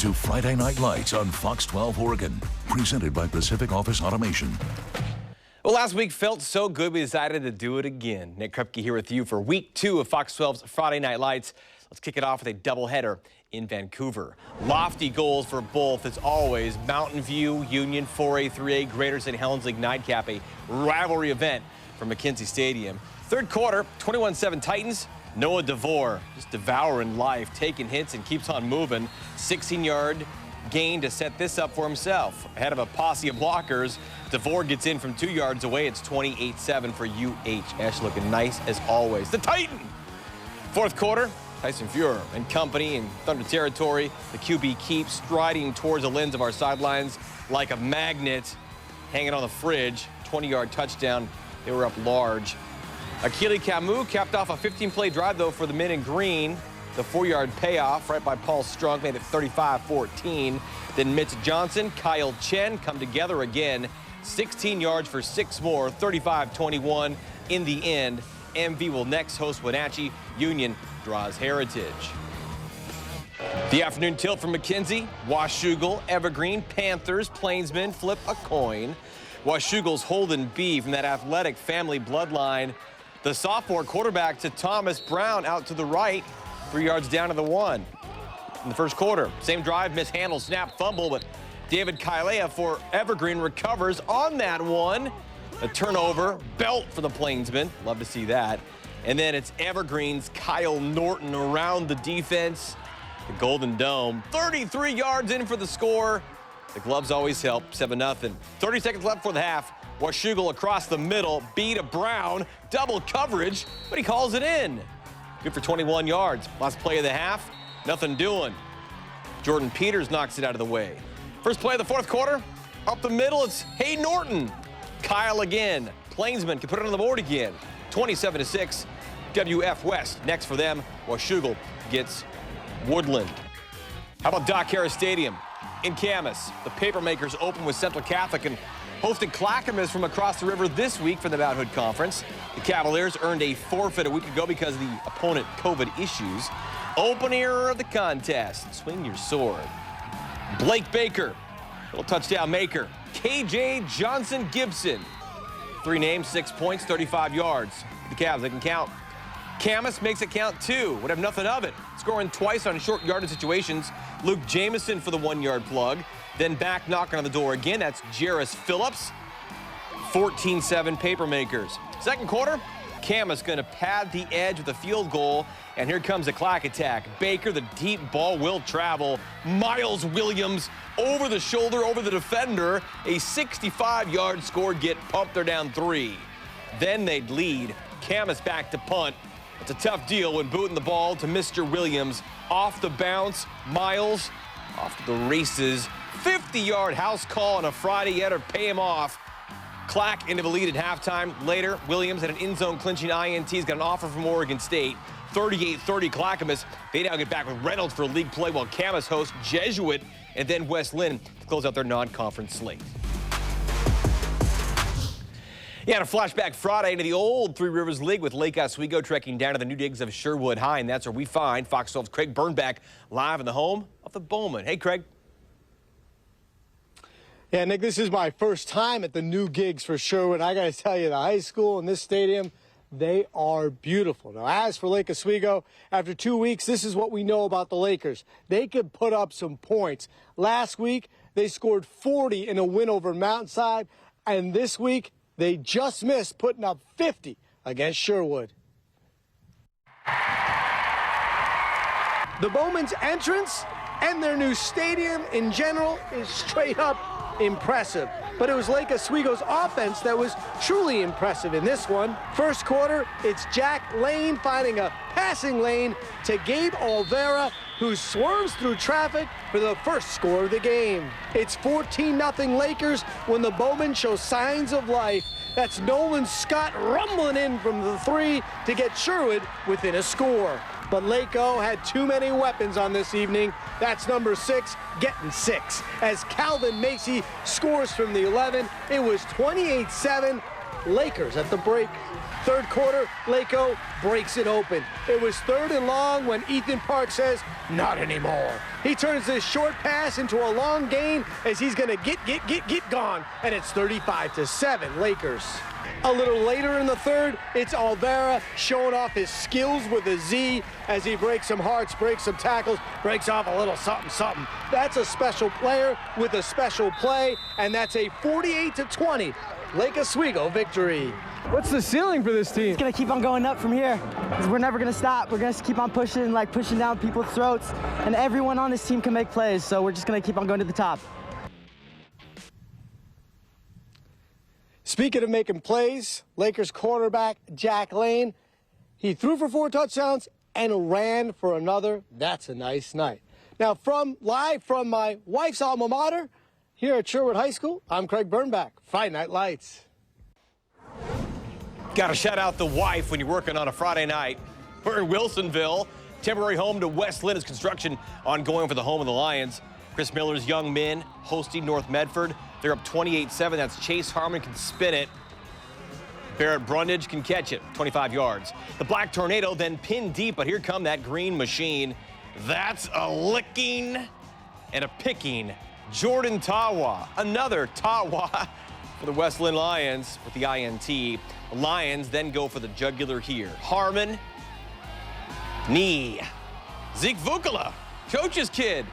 to Friday Night Lights on Fox 12 Oregon, presented by Pacific Office Automation. Well, last week felt so good we decided to do it again. Nick Krupke here with you for week 2 of Fox 12's Friday Night Lights. Let's kick it off with a doubleheader in Vancouver. Lofty goals for both, as always. Mountain View, Union, 4A, 3A, Greater St. Helens League nightcap, a rivalry event from McKenzie Stadium. Third quarter, 21-7 Titans. Noah DeVore just devouring life, taking hits and keeps on moving. 16-yard gain to set this up for himself. Ahead of a posse of blockers, DeVore gets in from 2 yards away. It's 28-7 for UHS, looking nice as always. The Titan! Fourth quarter, Tyson Fuhrer and company in Thunder territory. The QB keeps striding towards the lens of our sidelines like a magnet hanging on the fridge. 20-yard touchdown. They were up large. Akili Camus capped off a 15-play drive, though, for the men in green. The 4-yard payoff right by Paul Strunk made it 35-14. Then Mitch Johnson, Kyle Chen come together again. 16 yards for 6 more, 35-21 in the end. MV will next host Wenatchee. Union draws Heritage. The afternoon tilt from McKenzie. Washougal, Evergreen, Panthers, Plainsmen flip a coin. Washougal's Holden B from that athletic family bloodline. The sophomore quarterback to Thomas Brown out to the right, 3 yards down to the 1. In the first quarter, same drive, mishandled, snap, fumble, but David Kailea for Evergreen recovers on that one. A turnover, belt for the Plainsmen. Love to see that. And then it's Evergreen's Kyle Norton around the defense. The Golden Dome, 33 yards in for the score. The gloves always help, 7-0. 30 seconds left for the half. Washougal across the middle, B to Brown, double coverage, but he calls it in. Good for 21 yards. Last play of the half, nothing doing. Jordan Peters knocks it out of the way. First play of the fourth quarter, up the middle, it's Hayden Norton. Kyle again. Plainsmen can put it on the board again. 27-6. WF West next for them. Washougal gets Woodland. How about Doc Harris Stadium in Camas? The Papermakers open with Central Catholic and hosted Clackamas from across the river this week for the Mount Hood Conference. The Cavaliers earned a forfeit a week ago because of the opponent COVID issues. Opener of the contest. Swing your sword. Blake Baker, little touchdown maker. KJ Johnson Gibson. 3 names, 6 points, 35 yards. The Cavs, they can count. Camas makes it count too. Would have nothing of it. Scoring twice on short yardage situations. Luke Jamison for the 1-yard plug. Then back knocking on the door again. That's Jarris Phillips. 14-7 Papermakers. Second quarter, Camas going to pad the edge with a field goal. And here comes a Clack attack. Baker, the deep ball will travel. Miles Williams over the shoulder, over the defender. A 65-yard score, get pumped. They're down 3. Then they'd lead. Camas back to punt. It's a tough deal when booting the ball to Mr. Williams. Off the bounce, Miles off to the races. 50-yard house call on a Friday, yet to pay him off. Clack into the lead at halftime. Later, Williams had an end-zone clinching INT. He's got an offer from Oregon State. 38-30 Clackamas. They now get back with Reynolds for league play while Camas hosts Jesuit and then West Lynn to close out their non-conference slate. Yeah, and a flashback Friday into the old Three Rivers League with Lake Oswego trekking down to the new digs of Sherwood High, and that's where we find Fox 12's Craig Burnback live in the home of the Bowman. Hey, Craig. Yeah, Nick, this is my first time at the new gigs for Sherwood. I got to tell you, the high school and this stadium, they are beautiful. Now, as for Lake Oswego, after 2 weeks, this is what we know about the Lakers. They could put up some points. Last week, they scored 40 in a win over Mountainside, and this week, they just missed putting up 50 against Sherwood. The Bowman's entrance and their new stadium in general is straight up impressive. But it was Lake Oswego's offense that was truly impressive in this one. First quarter, it's Jack Lane finding a passing lane to Gabe Olvera, who swerves through traffic for the first score of the game. It's 14-0 Lakers when the Bowmen show signs of life. That's Nolan Scott rumbling in from the 3 to get Sherwood within a score. But Lake-O had too many weapons on this evening. That's number 6 getting 6. As Calvin Macy scores from the 11, it was 28-7. Lakers at the break. Third quarter, Laco breaks it open. It was 3rd and long when Ethan Park says, not anymore. He turns this short pass into a long gain as he's gonna get gone, and it's 35-7 Lakers. A little later in the third, it's Alvera showing off his skills with a Z as he breaks some hearts, breaks some tackles, breaks off a little something. That's a special player with a special play, and that's a 48-20 Lake Oswego victory. What's the ceiling for this team? It's gonna keep on going up from here, because we're never gonna stop. We're gonna keep on pushing, pushing down people's throats, and everyone on this team can make plays, so we're just gonna keep on going to the top. Speaking of making plays, Lakers quarterback Jack Lane, he threw for 4 touchdowns and ran for another. That's a nice night. Now, live from my wife's alma mater here at Sherwood High School, I'm Craig Bernbach, Friday Night Lights. Got to shout out the wife when you're working on a Friday night. We're in Wilsonville. Temporary home to West Lynn is construction ongoing for the home of the Lions. Chris Miller's young men hosting North Medford. They're up 28-7. That's Chase Harmon can spin it. Barrett Brundage can catch it, 25 yards. The Black Tornado then pinned deep, but here come that green machine. That's a licking and a picking. Jordan Tawa, another Tawa for the West Lynn Lions with the INT. The Lions then go for the jugular here. Harmon, knee. Zeke Vukala, coach's kid.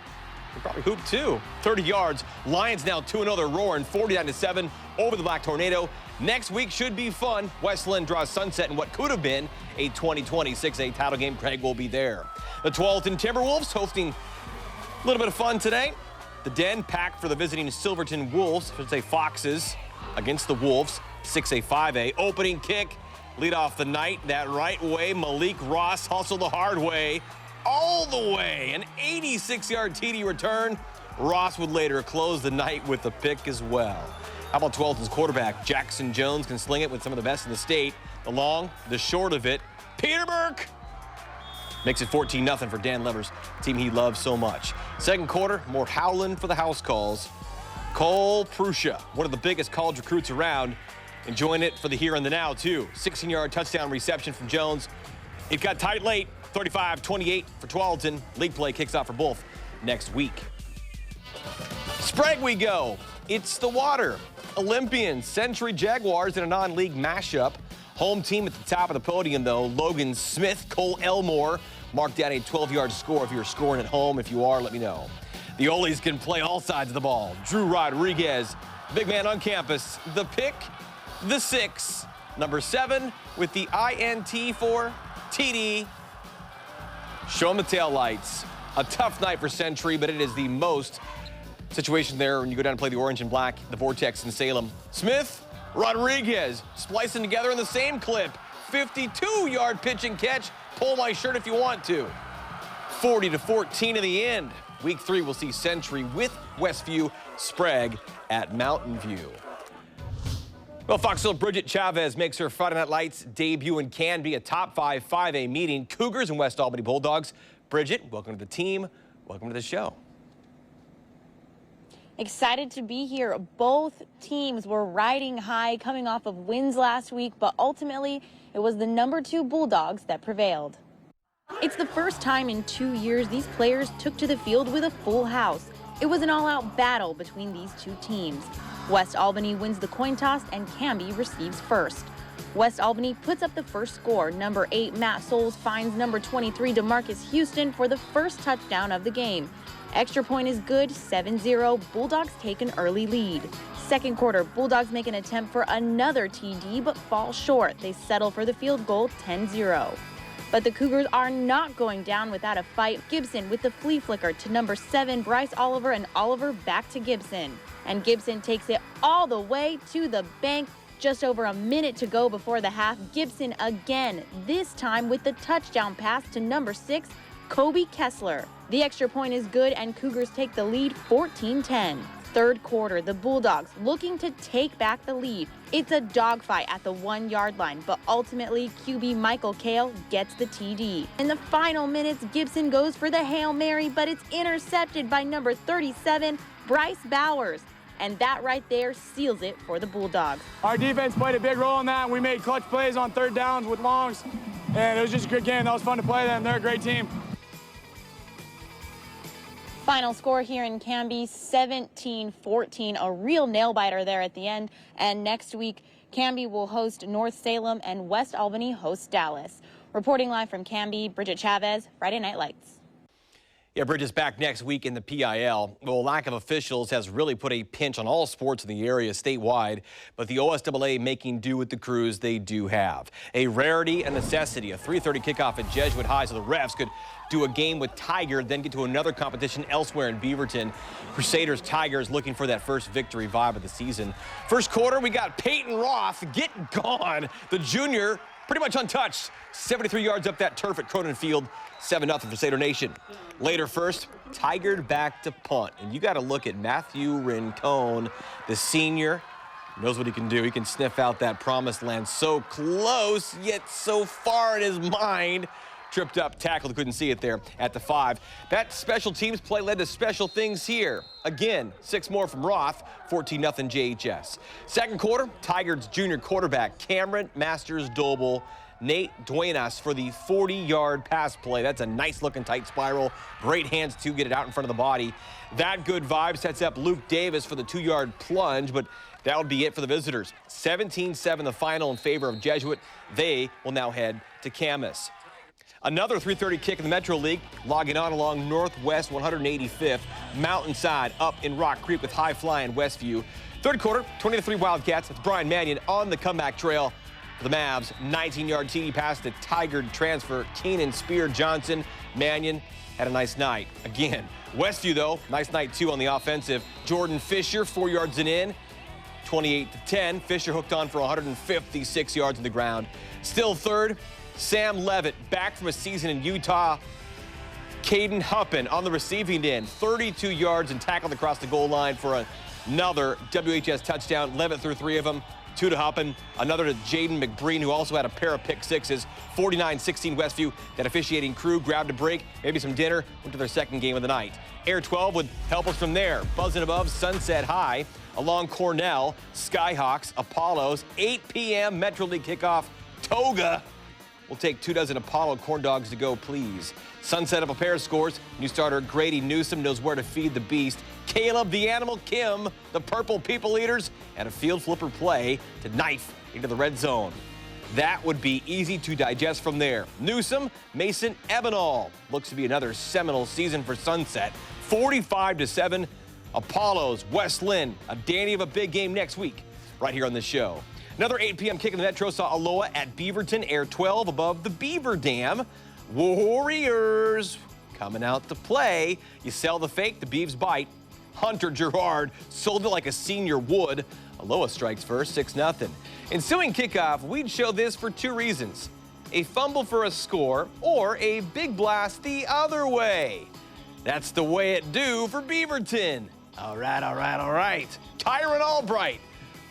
He probably hooped too. 30 yards. Lions now 2-0. They're roaring 49-7 over the Black Tornado. Next week should be fun. West Lynn draws sunset in what could have been a 2020 6A title game. Craig will be there. The Tualatin Timberwolves hosting a little bit of fun today. The Den packed for the visiting Silverton Wolves, I should say Foxes, against the Wolves. 6A, 5A. Opening kick. Lead off the night that right way. Malik Ross hustled the hard way. All the way. An 86-yard TD return. Ross would later close the night with a pick as well. How about Tualatin's quarterback? Jackson Jones can sling it with some of the best in the state. The long, the short of it. Peter Burke makes it 14-0 for Dan Levers, team he loves so much. Second quarter, more howling for the house calls. Cole Prussia, one of the biggest college recruits around, enjoying it for the here and the now, too. 16-yard touchdown reception from Jones. It got tight late, 35-28 for Tualatin. League play kicks off for both next week. Sprague we go. It's the water. Olympians, Century Jaguars in a non-league mashup. Home team at the top of the podium, though. Logan Smith, Cole Elmore marked down a 12-yard score. If you're scoring at home, if you are, let me know. The Olies can play all sides of the ball. Drew Rodriguez, big man on campus. The pick, the 6, number 7 with the INT for TD. Show him the taillights. A tough night for Century, but it is the most situation there when you go down and play the orange and black, the Vortex in Salem. Smith, Rodriguez, splicing together in the same clip. 52-yard pitch and catch. Pull my shirt if you want to. 40-14 in the end. Week 3, we'll see Century with Westview, Sprague at Mountain View. Well, Foxville Bridget Chavez makes her Friday Night Lights debut and can be a top 5 5A meeting. Cougars and West Albany Bulldogs. Bridget, welcome to the team. Welcome to the show. Excited to be here. Both teams were riding high, coming off of wins last week, but ultimately it was the number 2 Bulldogs that prevailed. It's the first time in 2 years these players took to the field with a full house. It was an all-out battle between these two teams. West Albany wins the coin toss and Canby receives first. West Albany puts up the first score. Number 8 Matt Souls finds number 23 DeMarcus Houston for the first touchdown of the game. Extra point is good, 7-0. Bulldogs take an early lead. Second quarter, Bulldogs make an attempt for another TD but fall short. They settle for the field goal, 10-0. But the Cougars are not going down without a fight. Gibson with the flea flicker to number 7 Bryce Oliver, and Oliver back to Gibson. And Gibson takes it all the way to the bank. Just over a minute to go before the half. Gibson again, this time with the touchdown pass to number 6 Kobe Kessler. The extra point is good and Cougars take the lead 14-10. Third quarter, the Bulldogs looking to take back the lead. It's a dogfight at the 1-yard line, but ultimately QB Michael Kale gets the TD. In the final minutes, Gibson goes for the Hail Mary, but it's intercepted by number 37 Bryce Bowers. and that right there seals it for the Bulldogs. Our defense played a big role in that. We made clutch plays on third downs with longs, and it was just a good game. That was fun to play them. They're a great team. Final score here in Canby, 17-14, a real nail-biter there at the end. And next week, Canby will host North Salem and West Albany host Dallas. Reporting live from Canby, Bridget Chavez, Friday Night Lights. Yeah, Bridget's back next week in the PIL. Well, lack of officials has really put a pinch on all sports in the area statewide, but the OSAA making do with the crews they do have. A rarity, a necessity, a 3:30 kickoff at Jesuit High, so the refs could do a game with Tiger, then get to another competition elsewhere in Beaverton. Crusaders Tigers looking for that first victory vibe of the season. First quarter, we got Peyton Roth getting gone. The junior pretty much untouched. 73 yards up that turf at Cronin Field. 7-0 for Crusader Nation. Later first, Tiger back to punt. And you got to look at Matthew Rincon, the senior. Knows what he can do. He can sniff out that promised land so close, yet so far in his mind. Tripped up, tackled, couldn't see it there at the 5. That special teams play led to special things here. Again, 6 more from Roth, 14-0 JHS. Second quarter, Tigers junior quarterback Cameron Masters-Doble, Nate Duenas for the 40-yard pass play. That's a nice-looking tight spiral. Great hands to get it out in front of the body. That good vibe sets up Luke Davis for the 2-yard plunge, but that would be it for the visitors. 17-7 the final in favor of Jesuit. They will now head to Camas. Another 3:30 kick in the Metro League, logging on along Northwest 185th, Mountainside up in Rock Creek with high fly in Westview. Third quarter, 20-3 Wildcats. It's Brian Mannion on the comeback trail for the Mavs. 19-yard TD pass to Tiger transfer Keenan Spear Johnson. Mannion had a nice night. Again, Westview, though, nice night, too, on the offensive. Jordan Fisher, 4 yards and in. 28-10. Fisher hooked on for 156 yards on the ground. Still third, Sam Levitt, back from a season in Utah. Caden Huppin on the receiving end, 32 yards and tackled across the goal line for another WHS touchdown. Levitt threw 3 of them, 2 to Huppin, another to Jaden McBreen, who also had a pair of pick sixes. 49-16 Westview. That officiating crew grabbed a break, maybe some dinner, went to their second game of the night. Air 12 would help us from there. Buzzing above Sunset High, along Cornell, Skyhawks, Apollos, 8 p.m. Metro League kickoff. Toga will take 24 Apollo corn dogs to go, please. Sunset up a pair of scores. New starter Grady Newsom knows where to feed the beast. Caleb the Animal Kim, the Purple People Eaters, and a field flipper play to knife into the red zone. That would be easy to digest from there. Newsom, Mason Ebenall. Looks to be another seminal season for Sunset. 45-7. Apollos, West Lynn, a dandy of a big game next week, right here on this show. Another 8 p.m. kick in the Metro saw Aloha at Beaverton, Air 12 above the Beaver Dam. Warriors coming out to play. You sell the fake, the Beavs bite. Hunter Gerard sold it like a senior would. Aloha strikes first, 6-0. Ensuing kickoff, we'd show this for 2 reasons. A fumble for a score or a big blast the other way. That's the way it do for Beaverton. All right. Tyron Albright.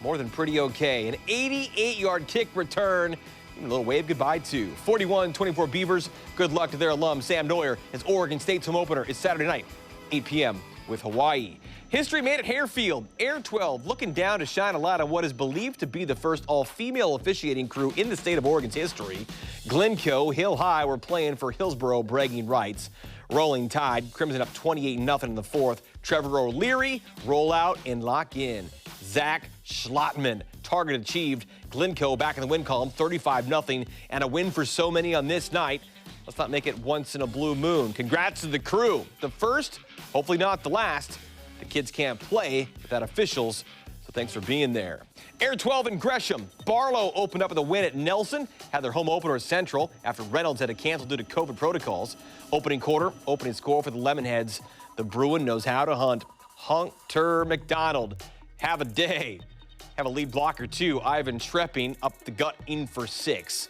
More than pretty okay. An 88-yard kick return. Even a little wave goodbye to 41-24 Beavers. Good luck to their alum, Sam Neuer. His Oregon State's home opener is Saturday night, 8 p.m. with Hawaii. History made at Harefield. Air 12 looking down to shine a light on what is believed to be the first all-female officiating crew in the state of Oregon's history. Glencoe, Hill High were playing for Hillsboro bragging rights. Rolling Tide, Crimson up 28-0 in the 4th. Trevor O'Leary, roll out and lock in. Zach Schlottman, target achieved. Glencoe back in the win column, 35-0, and a win for so many on this night. Let's not make it once in a blue moon. Congrats to the crew. The first, hopefully not the last. The kids can't play without officials, so thanks for being there. Air 12 in Gresham. Barlow opened up with a win at Nelson, had their home opener at Central after Reynolds had to cancel due to COVID protocols. Opening quarter, opening score for the Lemonheads. The Bruin knows how to hunt. Hunter McDonald, have a day. Have a lead blocker too. Ivan Trepping up the gut in for 6.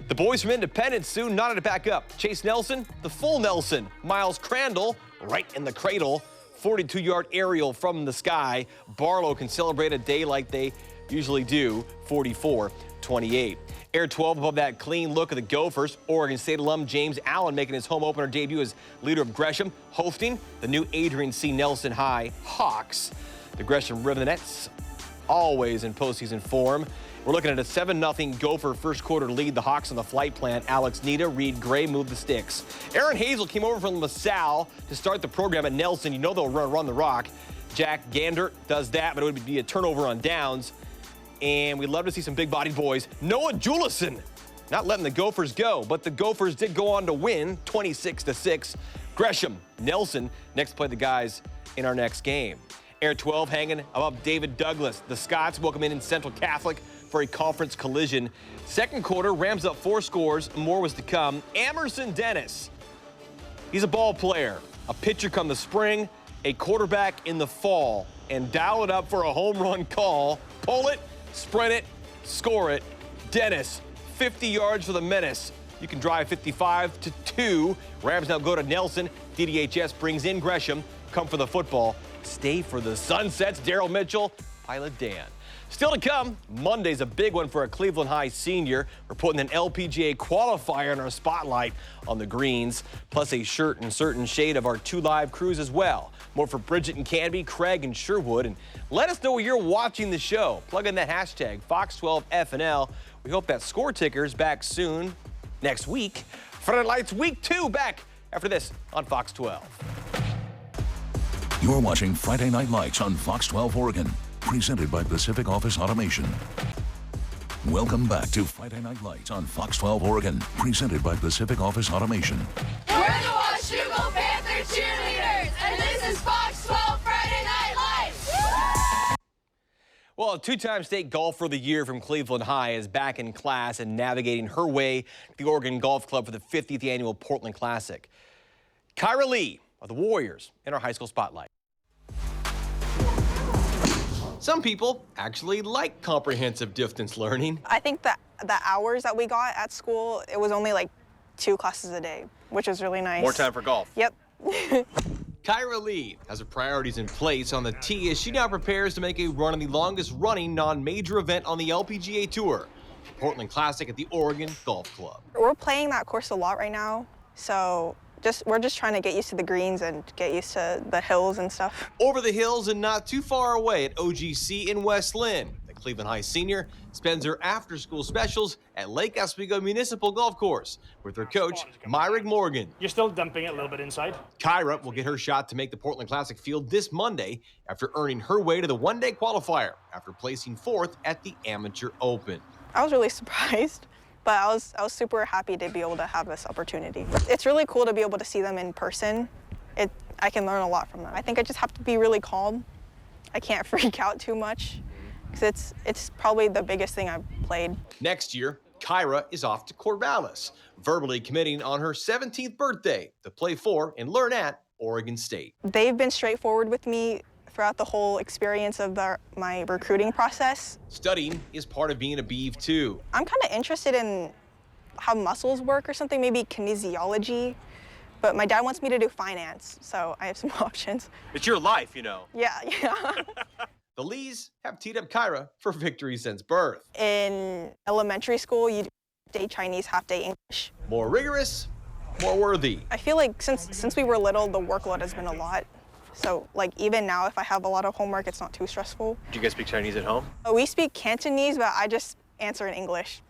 The boys from Independence soon knotted it back up. Chase Nelson, the full Nelson. Miles Crandall, right in the cradle. 42-yard aerial from the sky. Barlow can celebrate a day like they usually do, 44-28. Air 12 above that clean look of the Gophers. Oregon State alum James Allen making his home opener debut as leader of Gresham, hosting the new Adrian C. Nelson High Hawks. The Gresham Rivenettes always in postseason form. We're looking at a 7-0 Gopher first quarter lead. The Hawks on the flight plan. Alex Nita, Reed Gray moved the sticks. Aaron Hazel came over from LaSalle to start the program at Nelson. You know they'll run the rock. Jack Gander does that, but it would be a turnover on downs. And we'd love to see some big-bodied boys. Noah Julison not letting the Gophers go, but the Gophers did go on to win 26-6. Gresham, Nelson next play the guys in our next game. Air 12 hanging above David Douglas. The Scots welcome in Central Catholic for a conference collision. Second quarter, Rams up 4 scores. More was to come. Emerson Dennis, he's a ball player, a pitcher come the spring, a quarterback in the fall, and dial it up for a home run call. Pull it, sprint it, score it. Dennis, 50 yards for the Menace. You can drive 55-2. Rams now go to Nelson. DDHS brings in Gresham. Come for the football. Stay for the Sunsets. Daryl Mitchell, Pilot Dan. Still to come, Monday's a big one for a Cleveland High senior. We're putting an LPGA qualifier in our spotlight on the greens, plus a shirt and certain shade of our 2 live crews as well. More for Bridget and Canby, Craig and Sherwood. And let us know where you're watching the show. Plug in that hashtag, Fox12FNL. We hope that score ticker's back soon next week. Friday Night Lights Week 2 back after this on Fox 12. You're watching Friday Night Lights on Fox 12 Oregon, presented by Pacific Office Automation. Welcome back to Friday Night Lights on Fox 12 Oregon, presented by Pacific Office Automation. We're the Washougal Panther cheerleaders, and this is Fox 12 Friday Night Lights. Well, a 2-time state golfer of the year from Cleveland High is back in class and navigating her way to the Oregon Golf Club for the 50th annual Portland Classic. Kyra Lee of the Warriors in our high school spotlight. Some people actually like comprehensive distance learning. I think that the hours that we got at school, it was only like 2 classes a day, which was really nice. More time for golf. Yep. Kyra Lee has her priorities in place on the tee as she now prepares to make a run in the longest running non-major event on the LPGA Tour, the Portland Classic at the Oregon Golf Club. We're playing that course a lot right now, so we're just trying to get used to the greens and get used to the hills and stuff. Over the hills and not too far away at OGC in West Lynn, the Cleveland High senior spends her after-school specials at Lake Oswego Municipal Golf Course with her coach, Myrig Morgan. You're still dumping it a little bit inside. Kyra will get her shot to make the Portland Classic field this Monday after earning her way to the one-day qualifier after placing 4th at the Amateur Open. I was really surprised, but I was super happy to be able to have this opportunity. It's really cool to be able to see them in person. I can learn a lot from them. I think I just have to be really calm. I can't freak out too much, because it's probably the biggest thing I've played. Next year, Kyra is off to Corvallis, verbally committing on her 17th birthday to play for and learn at Oregon State. They've been straightforward with me throughout the whole experience of my recruiting process. Studying is part of being a Beav too. I'm kind of interested in how muscles work or something, maybe kinesiology, but my dad wants me to do finance, so I have some options. It's your life, you know. Yeah. The Lees have teed up Kyra for victory since birth. In elementary school, you do half-day Chinese, half-day English. More rigorous, more worthy. I feel like since we were little, the workload has been a lot. So, like, even now, if I have a lot of homework, it's not too stressful. Do you guys speak Chinese at home? We speak Cantonese, but I just answer in English.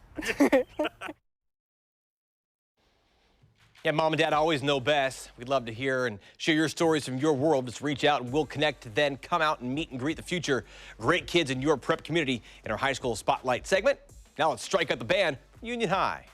Yeah, Mom and Dad always know best. We'd love to hear and share your stories from your world. Just reach out and we'll connect to then come out and meet and greet the future great kids in your prep community in our high school spotlight segment. Now let's strike out the band, Union High.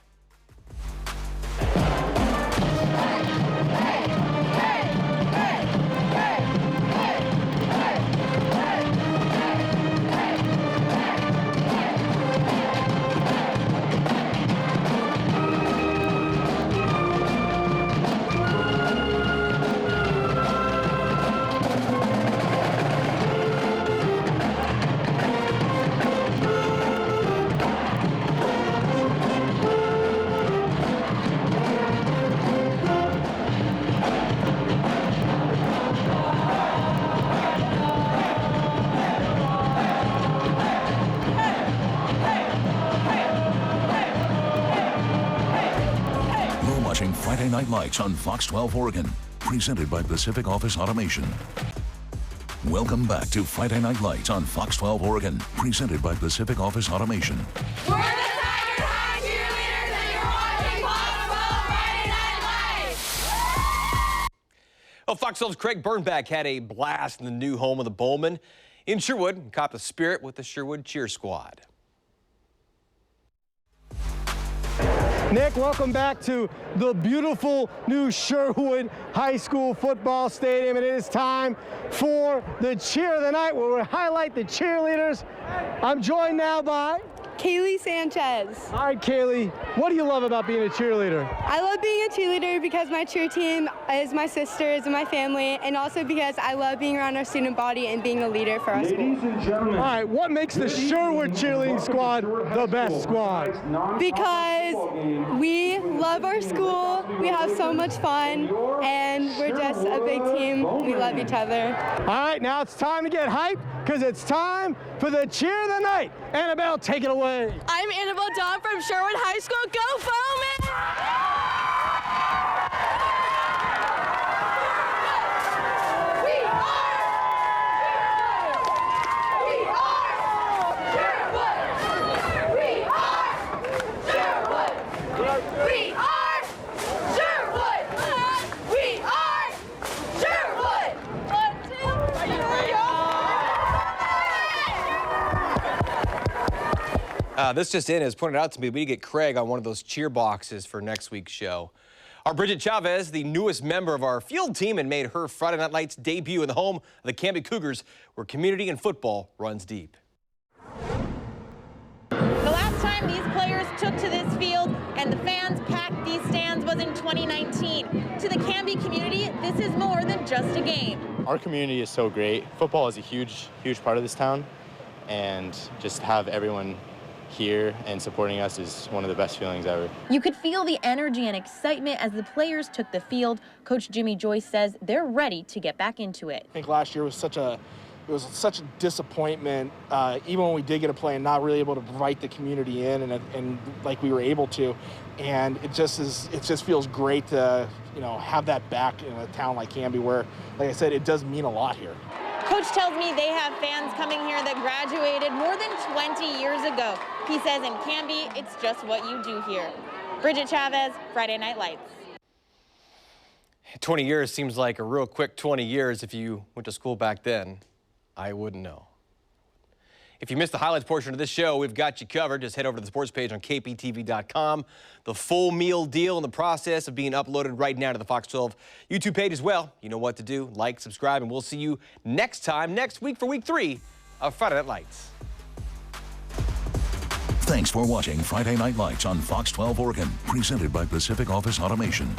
Friday Night Lights on Fox 12 Oregon, presented by Pacific Office Automation. Welcome back to Friday Night Lights on Fox 12 Oregon, presented by Pacific Office Automation. We're the Tiger High cheerleaders, and you're watching Fox 12 Friday Night Lights. Well, Fox 12's Craig Bernbach had a blast in the new home of the Bowman in Sherwood and caught the spirit with the Sherwood Cheer Squad. Nick, welcome back to the beautiful new Sherwood High School football stadium, and it is time for the Cheer of the Night, where we highlight the cheerleaders. I'm joined now by Kaylee Sanchez. All right, Kaylee, what do you love about being a cheerleader? I love being a cheerleader because my cheer team is my sisters and my family, and also because I love being around our student body and being a leader for our school. Ladies and gentlemen. All right, what makes the Sherwood cheerleading squad the best squad? Because we love our school, we have so much fun, and we're just a big team. We love each other. All right, now it's time to get hyped, because it's time for the Cheer of the Night. Annabelle, take it away. I'm Annabelle Dawn from Sherwood High School. Go Bowman! This just in, as pointed out to me, we get Craig on one of those cheer boxes for next week's show. Our Bridget Chavez, the newest member of our field team, and made her Friday Night Lights debut in the home of the Canby Cougars, where community and football runs deep. The last time these players took to this field and the fans packed these stands was in 2019. To the Canby community, this is more than just a game. Our community is so great. Football is a huge part of this town, and just have everyone here and supporting us is one of the best feelings ever. You could feel the energy and excitement as the players took the field. Coach Jimmy Joyce says they're ready to get back into it. I think last year was such a disappointment, even when we did get a play and not really able to invite the community in and like we were able to. And it just feels great to, have that back in a town like Canby, where, like I said, it does mean a lot here. Coach tells me they have fans coming here that graduated more than 20 years ago. He says in Canby, it's just what you do here. Bridget Chavez, Friday Night Lights. 20 years seems like a real quick 20 years. If you went to school back then, I wouldn't know. If you missed the highlights portion of this show, we've got you covered. Just head over to the sports page on KPTV.com. The full meal deal in the process of being uploaded right now to the Fox 12 YouTube page as well. You know what to do. Like, subscribe, and we'll see you next week for week 3 of Friday Night Lights. Thanks for watching Friday Night Lights on Fox 12 Oregon, presented by Pacific Office Automation.